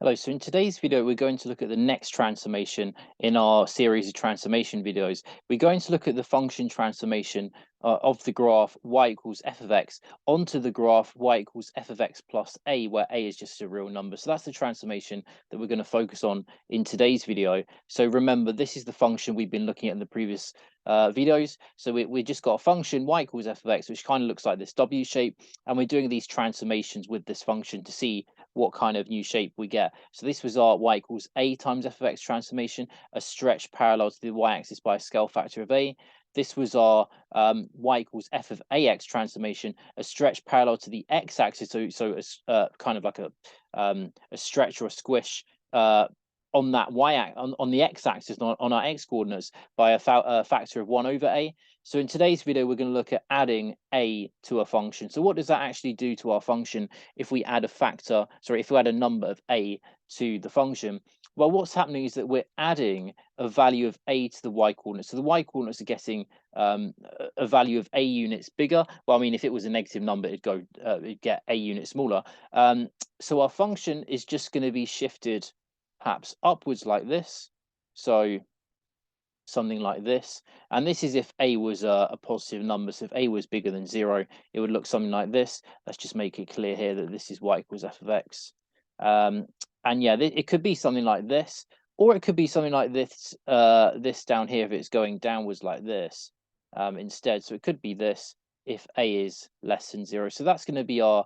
Hello, so in today's video, we're going to look at the next transformation in our series of transformation videos. We're going to look at the function transformation of the graph y equals f of x onto the graph y equals f of x plus a, where a is just a real number. So that's the transformation that we're going to focus on in today's video. So remember, this is the function we've been looking at in the previous videos. So we just got a function y equals f of x, which kind of looks like this W shape, and we're doing these transformations with this function to see what kind of new shape we get. So this was our y equals a times f of x transformation, a stretch parallel to the y-axis by a scale factor of a. This was our y equals f of ax transformation, a stretch parallel to the x-axis, so kind of like a stretch or a squish on that on the x-axis on our x coordinates by a factor of 1 over a. So in today's video, we're going to look at adding a to a function. So what does that actually do to our function if we add if we add a number of a to the function? Well, what's happening is that we're adding a value of a to the y coordinates. So the y coordinates are getting a value of a units bigger. Well, I mean, if it was a negative number, it'd get a unit smaller. So our function is just going to be shifted perhaps upwards like this. So something like this. And this is if a was a positive number. So if a was bigger than 0, it would look something like this. Let's just make it clear here that this is y equals f of x. And yeah, it could be something like this, or it could be something like this, this down here if it's going downwards like this instead. So it could be this if a is less than 0. So that's going to be our,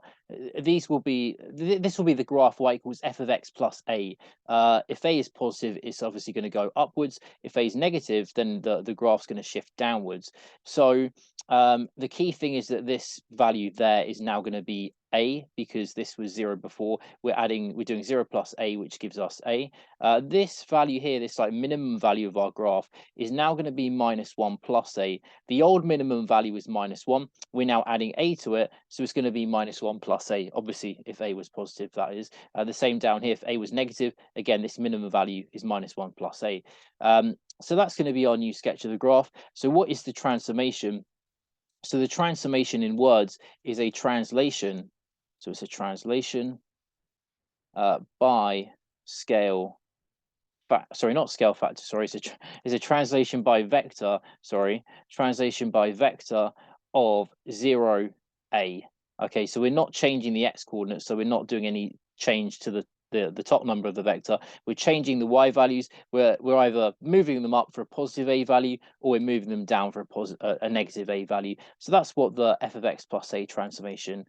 this will be the graph y equals f of x plus a. If a is positive, it's obviously going to go upwards. If a is negative, then the graph's going to shift downwards. So the key thing is that this value there is now going to be a, because this was 0 before. We're doing 0 plus a, which gives us a. This value here, this like minimum value of our graph, is now going to be -1 plus a. The old minimum value is -1. We're now adding a to it, so it's going to be -1 plus a. Obviously, if a was positive, that is. The same down here, if a was negative, again, this minimum value is -1 plus a. So that's going to be our new sketch of the graph. So what is the transformation? So the transformation in words is a translation. So it's a translation by scale sorry, not scale factor, sorry, it's a translation by vector, sorry, translation by vector of 0, a. Okay, so we're not changing the x coordinates, so we're not doing any change to the top number of the vector. We're changing the y values. We're either moving them up for a positive a value, or we're moving them down for a negative a value. So that's what the f of x plus a transformation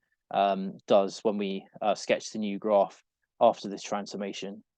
does when we sketch the new graph after this transformation.